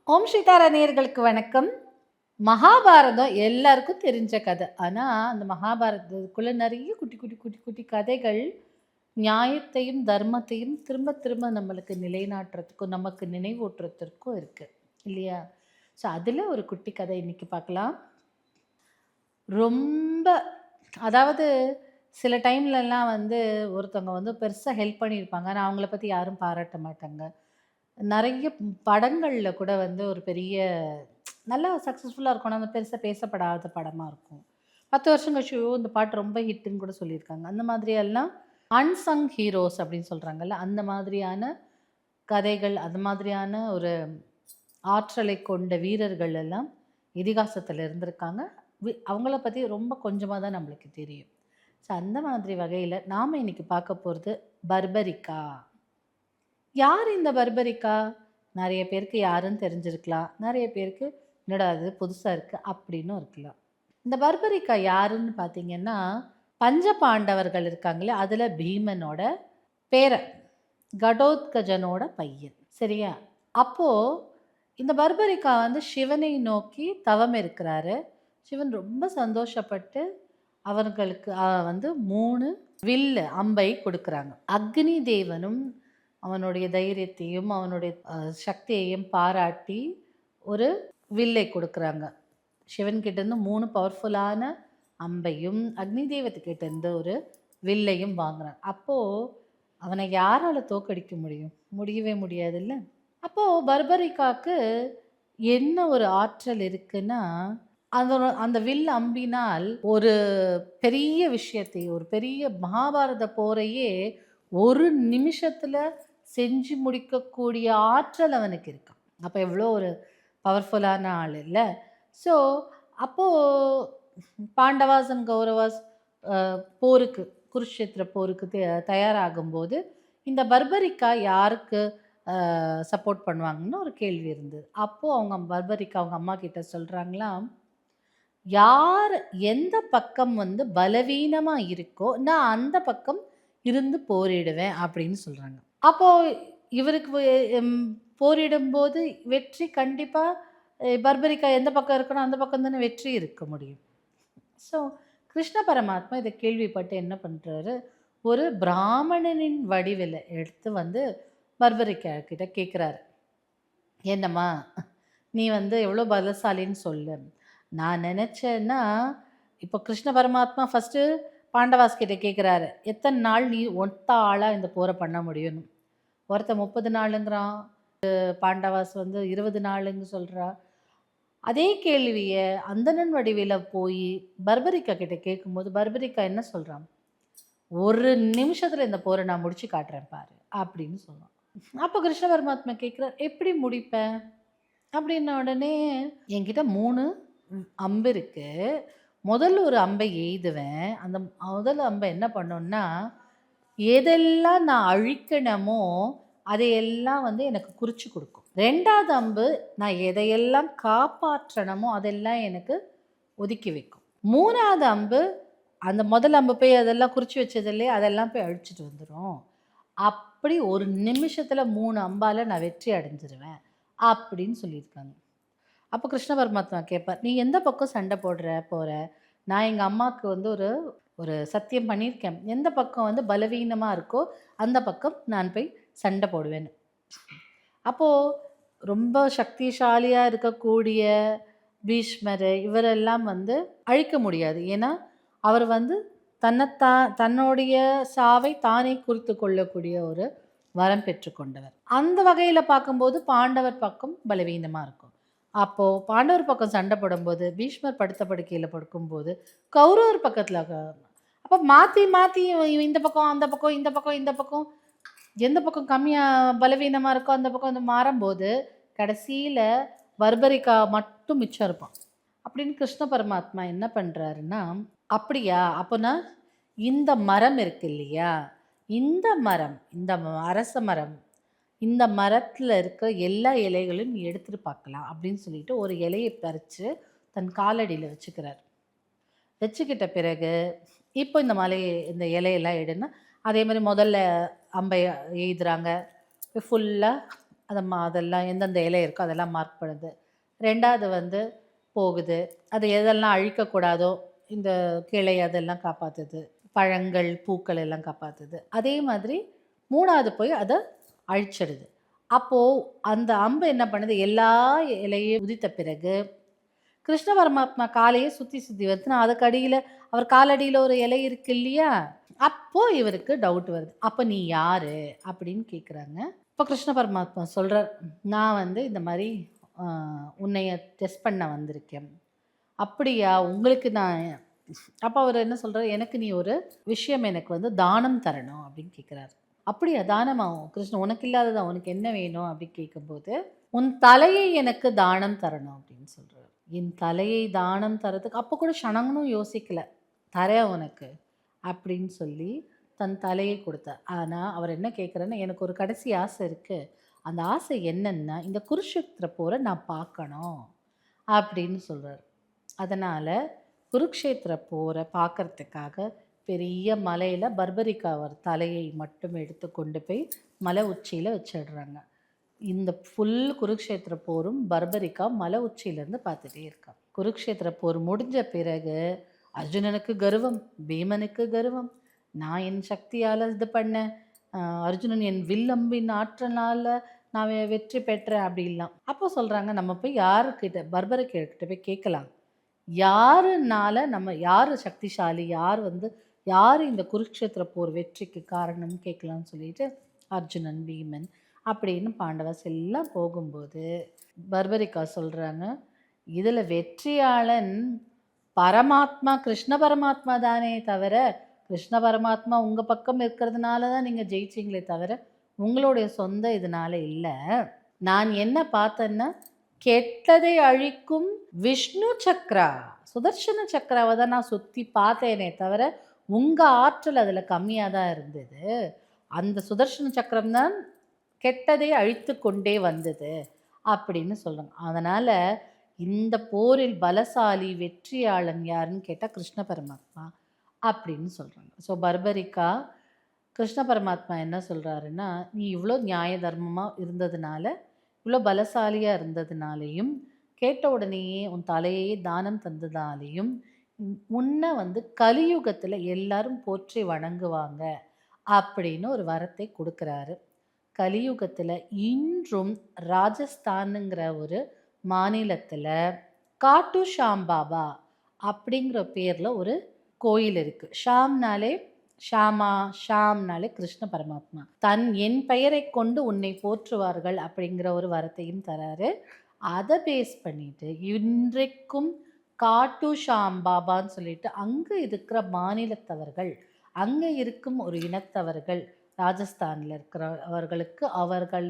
ஓம் ஸ்ரீதாரா நேயர்களுக்கு வணக்கம். மகாபாரதம் எல்லாருக்கும் தெரிஞ்ச கதை. ஆனா, அந்த மகாபாரதத்துக்குள்ள நெறைய குட்டி, குட்டி, குட்டி, குட்டி கதைகள் நியாயத்தையும், தர்மத்தையும் திரும்ப, திரும்ப நம்மளுக்கு நிலைநாட்டுறதுக்கும், நமக்கு நினைவூட்டுறதற்கும் இருக்கு. இல்லையா? ஸோ, அதுல ஒரு குட்டி கதை இன்னைக்கு பார்க்கலாம். ரொம்ப அதாவது சில டைம்லலாம் ஒருத்தவங்க பெருசா ஹெல்ப் பண்ணியிருப்பாங்க. ஆனா, அவங்கள பத்தி யாரும் பாராட்ட மாட்டாங்க. நெறைய படங்கள்ல கூட ஒரு பெரிய நல்லா சக்ஸஸ்ஃபுல்லா இருக்கும். ஆனா, பெருசா பேசப்படாத படமா இருக்கும். 10 வருஷம் கழிச்சு, "ஐயோ! இந்த பாட்டு ரொம்ப ஹிட்டுன்னு" கூட சொல்லியிருக்காங்க. அந்த மாதிரியெல்லாம் அன்சங் ஹீரோஸ் அப்படின்னு சொல்றாங்கல்ல, அந்த மாதிரியான கதைகள், அது மாதிரியான ஒரு ஆற்றலை கொண்ட வீரர்கள் எல்லாம் இதிகாசத்துல இருந்திருக்காங்க. அவங்கள பத்தி ரொம்ப கொஞ்சமா தான் நம்மளுக்கு தெரியும். ஸோ, அந்த மாதிரி வகையில நாம இன்னைக்கு பார்க்க போறது பர்பரிக்கா. யார் இந்த பர்பரிக்கா? நெறைய பேருக்கு யாருன்னு தெரிஞ்சிருக்கலாம். நெறைய பேருக்கு என்னடா இது புதுசா இருக்கு அப்படின்னும் இருக்கலாம். இந்த பர்பரிக்கா யாருன்னு பார்த்தீங்கன்னா, பஞ்ச பாண்டவர்கள் இருக்காங்களே, அதுல பீமனோட பேரன். கடோத்கஜனோட பையன். சரியா? அப்போ இந்த பர்பரிக்கா சிவனை நோக்கி தவம் இருக்கிறாரு. சிவன் ரொம்ப சந்தோஷப்பட்டு அவர்களுக்கு 3 வில்லு அம்பை கொடுக்குறாங்க. அக்னி தேவனும் அவனுடைய தைரியத்தையும், அவனுடைய சக்தியையும் பாராட்டி ஒரு வில்லை கொடுக்குறாங்க. சிவன் கிட்டேருந்து 3 பவர்ஃபுல்லான அம்பையும், அக்னி தேவத்துக்கிட்டேருந்து ஒரு வில்லையும் வாங்குறான். அப்போ அவனை யாரால தோற்கடிக்க முடியும்? முடியவே முடியாதுல்ல. அப்போ பர்பரிக்காக்கு என்ன ஒரு ஆற்றல் இருக்குன்னா, அதோட அந்த வில் அம்பினால் ஒரு பெரிய விஷயத்தை, ஒரு பெரிய மகாபாரத போரையே ஒரு நிமிஷத்துல செஞ்சு முடிக்கக்கூடிய ஆற்றல் அவனுக்கு இருக்காம். அப்ப எவ்வளோ ஒரு பவர்ஃபுல்லான ஆள் இல்ல. ஸோ, அப்போ பாண்டவாஸ் அண்ட் கௌரவாஸ் போருக்கு, குருஷேத்திர போருக்கு தயாராகும்போது, இந்த பர்பரிக்கா யாருக்கு சப்போர்ட் பண்ணுவாங்கன்னு ஒரு கேள்வி இருந்தது. அப்போ அவங்க பர்பரிக்கா அவங்க அம்மா கிட்ட சொல்றாங்களாம், யார் எந்த பக்கம் பலவீனமா இருக்கோ, நான் அந்த பக்கம் இருந்து போரிடுவேன் அப்படின்னு சொல்றாங்க. அப்போ இவருக்கு போரிடும்போது வெற்றி கண்டிப்பா பர்பரிக்கா எந்த பக்கம் இருக்கணும், அந்த பக்கம் தானே வெற்றி இருக்க முடியும். ஸோ, கிருஷ்ண பரமாத்மா இதை கேள்விப்பட்டு என்ன பண்றாரு, ஒரு பிராமணனின் வடிவில் எடுத்து பர்பரிக்கா கிட்ட கேட்குறாரு. என்னம்மா, நீ எவ்வளோ பலசாலின்னு சொல்லு. நான் நினச்சேன்னா, இப்போ கிருஷ்ண பரமாத்மா ஃபஸ்ட்டு பாண்டவாஸ் கிட்ட கேட்குறாரு, எத்தனை நாள் நீ ஒத்த ஆளாக இந்த போரை பண்ண முடியும்னு. ஒருத்தன் 30 நாளுங்கிறான், பாண்டவாஸ் 20 நாளுன்னு சொல்கிறா. அதே கேள்விய அந்தணன் வடிவில போய் பர்பரிக்கா கிட்ட கேட்கும்போது, பர்பரிக்கா என்ன சொல்றான், "ஒரு நிமிஷத்துல இந்த போரை நான் முடிச்சு காட்டுறேன் பாரு" அப்படின்னு சொல்றான். அப்போ கிருஷ்ண பரமாத்மா கேட்குறார், "எப்படி முடிப்ப?" அப்படின்ன உடனே, "என்கிட்ட 3 அம்பு இருக்கு. முதல்ல ஒரு அம்பை எய்துவேன். அந்த முதல் அம்பை என்ன பண்ணும்னா, எதெல்லாம் நான் அழிக்கணுமோ அதையெல்லாம் எனக்கு குறிச்சு கொடுக்கும். 2வது அம்பு நான் எதையெல்லாம் காப்பாற்றணுமோ அதெல்லாம் எனக்கு ஒதுக்கி வைக்கும். 3வது அம்பு அந்த முதல் அம்பு போய் அதெல்லாம் குறிச்சு வச்சது இல்லையா, அதெல்லாம் போய் அழிச்சிட்டு வந்துரும். அப்படி ஒரு நிமிஷத்துல 3 அம்பால நான் வெற்றி அடைஞ்சிருவேன்" அப்படின்னு சொல்லியிருக்காங்க. அப்போ கிருஷ்ண பரமாத்மா கேட்பார், "நீ எந்த பக்கம் சண்டை போற? நான் எங்க அம்மாவுக்கு ஒரு ஒரு சத்தியம் பண்ணியிருக்கேன். எந்த பக்கம் பலவீனமா இருக்கோ, அந்த பக்கம் நான் போய் சண்டை போடுவேன்னு." அப்போ ரொம்ப சக்திசாலியா இருக்கக்கூடிய பீஷ்மர் இவரெல்லாம் அழிக்க முடியாது. ஏன்னா, அவர் தன்னுடைய சாவை தானே குறித்து கொள்ளக்கூடிய ஒரு வரம் பெற்றுக்கொண்டவர். அந்த வகையில பார்க்கும்போது பாண்டவர் பக்கம் பலவீனமா இருக்கும். அப்போ பாண்டவர் பக்கம் சண்டை போடும்போது, பீஷ்மர் படுத்த படுக்கையில படுக்கும்போது, கௌரவர் பக்கத்துல அப்ப மாத்தி மாத்தி இவன் இந்த பக்கம், அந்த பக்கம், இந்த பக்கம், இந்த பக்கம் எந்த பக்கம் கம்மியா பலவீனமா இருக்கோ அந்த பக்கம் மாறும்போது, கடைசியில பர்பரிக்கா மட்டும் மிச்சம் இருப்பான். அப்படின்னு கிருஷ்ண பரமாத்மா என்ன பண்றாருன்னா, அப்படியா? அப்போனா இந்த மரம் இருக்கு இல்லையா? இந்த மரம், இந்த அரச மரம், இந்த மரத்துல இருக்க எல்லா இலைகளையும் நீ எடுத்துட்டு பார்க்கலாம் அப்படின்னு சொல்லிட்டு ஒரு இலையை பறிச்சு தன் காலடியில வச்சுக்கிறார். வச்சுக்கிட்ட பிறகு, இப்போ இந்த இலையெல்லாம் எடுன்னா, அதே மாரி முதல்ல அம்பை எய்துறாங்க. ஃபுல்லா அதெல்லாம் எந்தெந்த இலை இருக்கோ அதெல்லாம் மார்க் பண்ணுது. 2வது வந்து போகுது. அது எதெல்லாம் அழிக்கக்கூடாதோ, இந்த கிளை அதெல்லாம் காப்பாத்துது. பழங்கள், பூக்கள் எல்லாம் காப்பாத்துது. அதே மாதிரி 3வது போய் அத அழிச்சிடுது. அப்போ அந்த அம்பு என்ன பண்ணுது, எல்லா இலையும் உதித்த பிறகு, கிருஷ்ண பரமாத்மா காலையே சுத்தி சுத்தி வருது. அதுக்கு அடியில அவர் காலடியில ஒரு இலை இருக்கு இல்லையா? அப்போ இவருக்கு டவுட் வருது. "அப்ப நீ யாரு?" அப்படின்னு கேட்குறாங்க. அப்ப கிருஷ்ண பரமாத்மா சொல்றார், "நான் வந்து இந்த மாரி அ உன்னைய டெஸ்ட் பண்ண வந்திருக்கேன்." "அப்படியா? உங்களுக்கு நான்" அப்ப அவரு என்ன சொல்றாரு, "எனக்கு நீ ஒரு விஷயம் எனக்கு வந்து தானம் தரணும்." அப்படின்னு கேட்குறாரு. "அப்படியா? தானமா? கிருஷ்ணன் உனக்கு இல்லாததா? உனக்கு என்ன வேணும்?" அப்படின்னு கேட்கும்போது, "உன் தலையை எனக்கு தானம் தரணும்." அப்படின்னு சொல்றாரு. என் தலையை தானம் தரதுக்கு அப்போ கூட க்ஷணங்கணும் யோசிக்கல. "தரேன் உனக்கு." அப்படின்னு சொல்லி தன் தலையை கொடுத்தார். ஆனா, அவர் என்ன கேட்குறாருன்னா, "எனக்கு ஒரு கடைசி ஆசை இருக்கு. அந்த ஆசை என்னன்னா, இந்த குருஷேத்திர போர நான் பார்க்கணும்." அப்படின்னு சொல்றாரு. அதனால குருக்ஷேத்திர போர பார்க்கறதுக்காக பெரிய மலையில பர்பரிக்கா அவர் தலையை மட்டும் எடுத்து கொண்டு போய் மலை உச்சியில வச்சிடுறாங்க. இந்த ஃபுல் குருக்ஷேத்திர போரும் பர்பரிக்கா மலை உச்சியிலேருந்து பார்த்துட்டே இருக்கா. குருக்ஷேத்திர போர் முடிஞ்ச பிறகு அர்ஜுனனுக்கு கர்வம், பீமனுக்கு கர்வம். நான் என் சக்தியால இது பண்ணேன். அர்ஜுனன் என் வில் அம்பின் ஆற்றலால நான் வெற்றி பெற்றேன் அப்படிலாம். அப்போ சொல்றாங்க, நம்ம போய் யாருக்கிட்ட பர்பரிக்கிட்ட போய் கேட்கலாம். யாருனால நம்ம யாரு சக்திசாலி? யாரு இந்த குருக்ஷேத்திர போர் வெற்றிக்கு காரணம்னு கேட்கலாம்னு சொல்லிட்டு அர்ஜுனன், பீமன் அப்படின்னு பாண்டவர்ஸ் எல்லாம் போகும்போது, பர்பரிக்கா சொல்றாங்க, "இதுல வெற்றியாளன் பரமாத்மா, கிருஷ்ண பரமாத்மா தானே தவிர, கிருஷ்ண பரமாத்மா உங்க பக்கம் இருக்கிறதுனால தான் நீங்க ஜெயிச்சீங்களே தவிர, உங்களுடைய சொந்த இதனால இல்ல. நான் என்ன பார்த்தேன்னா, கெட்டதை அழிக்கும் விஷ்ணு சக்ரா, சுதர்சன சக்ராவ தான் நான் சுத்தி பார்த்தேனே தவிர, உங்க ஆற்றல் அதுல கம்மியா தான் இருந்தது. அந்த சுதர்சன சக்கரம் தான் கெட்டதை அழித்து கொண்டே வந்தது." அப்படின்னு சொல்றாங்க. அதனால இந்த போரில் பலசாலி வெற்றியாளன் யாருன்னு கேட்டா கிருஷ்ண பரமாத்மா அப்படின்னு சொல்றாங்க. ஸோ பர்பரிக்கா கிருஷ்ண பரமாத்மா என்ன சொல்றாருன்னா, "நீ இவ்ளோ நியாய தர்மமா இருந்ததுனால, இவ்ளோ பலசாலியா இருந்ததுனாலயும், கேட்ட உடனேயே உன் தலையையே தானம் தந்ததாலேயும், உன்னை வந்து கலியுகத்துல எல்லாரும் போற்றி வணங்குவாங்க." அப்படின்னு ஒரு வரத்தை குடுக்குறாரு. கலியுகத்துல இன்றும் ராஜஸ்தானுங்கிற ஒரு மாநிலத்துல காட்டு ஷாம் பாபா அப்படிங்கிற பேர்ல ஒரு கோயில் இருக்கு. ஷாம்னாலே கிருஷ்ண பரமாத்மா. என் பெயரைக் கொண்டு உன்னை போற்றுவார்கள் அப்படிங்கிற ஒரு வரத்தையும் தராரு. அத பேஸ் பண்ணிட்டு இன்றைக்கும் காட்டு ஷாம் பாபான்னு சொல்லிட்டு அங்க இருக்கிற மாநிலத்தவர்கள், அங்க இருக்கும் ஒரு இனத்தவர்கள், ராஜஸ்தான்ல இருக்கிறவர்களுக்கு அவர்கள்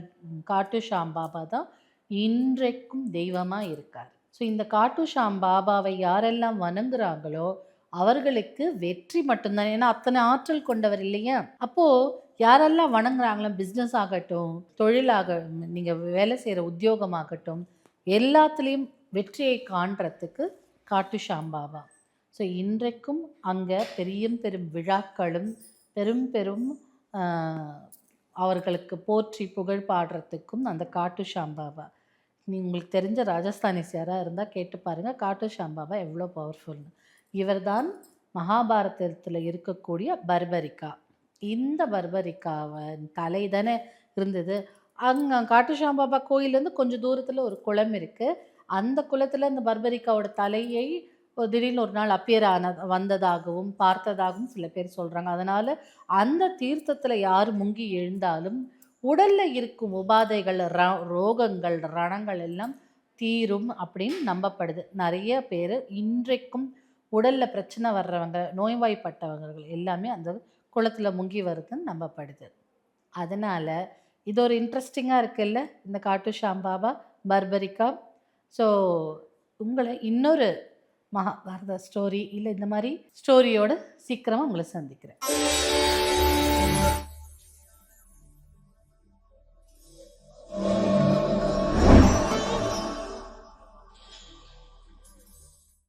காட்டு ஷாம் பாபா தான் இன்றைக்கும் தெய்வமா இருக்கார். ஸோ இந்த காட்டு ஷாம் பாபாவை யாரெல்லாம் வணங்குறாங்களோ அவர்களுக்கு வெற்றி மட்டும்தான். ஏன்னா அத்தனை ஆற்றல் கொண்டவர் இல்லையா? அப்போ யாரெல்லாம் வணங்குறாங்களோ, பிஸ்னஸ் ஆகட்டும், நீங்க வேலை செய்கிற உத்தியோகமாகட்டும், எல்லாத்துலேயும் வெற்றியை காண்றதுக்கு காட்டு ஷாம் பாபா. ஸோ இன்றைக்கும் அங்கே பெரும் பெரும் விழாக்களும் பெரும் பெரும் அவர்களுக்கு போற்றி புகழ் பாடுறதுக்கும் அந்த காட்டு ஷாம் பாபா. உங்களுக்கு தெரிஞ்ச ராஜஸ்தானிஸ் யாராக இருந்தால் கேட்டு பாருங்கள், காட்டு ஷாம் பாபா எவ்வளோ பவர்ஃபுல்னு. இவர்தான் மகாபாரதத்தில் இருக்கக்கூடிய பர்பரிக்கா. இந்த பர்பரிக்காவை தலை தானே இருந்தது. அங்கே காட்டு ஷாம் பாபா கோயிலேருந்து கொஞ்சம் தூரத்தில் ஒரு குளம் இருக்குது. அந்த குளத்தில் இந்த பர்பரிக்காவோட தலையை திடீர்னு ஒரு நாள் வந்ததாகவும் பார்த்ததாகவும் சில பேர் சொல்கிறாங்க. அதனால் அந்த தீர்த்தத்தில் யார் முங்கி எழுந்தாலும் உடல்ல இருக்கும் உபாதைகள், ரோகங்கள், ரணங்கள் எல்லாம் தீரும் அப்படின்னு நம்பப்படுது. நிறைய பேர் இன்றைக்கும் உடல்ல பிரச்சனை வர்றவங்க, நோய்வாய்ப்பட்டவர்கள் எல்லாமே அந்த குளத்துல முங்கி வருதுன்னு நம்பப்படுது. அதனால இது ஒரு இன்ட்ரெஸ்டிங்கா இருக்குல்ல, இந்த காட்டு ஷாம் பாபா, பர்பரிக்கா. ஸோ உங்களை இன்னொரு மகாபாரத ஸ்டோரி இல்லை இந்த மாதிரி ஸ்டோரியோட சீக்கிரமாக உங்களை சந்திக்கிறேன்.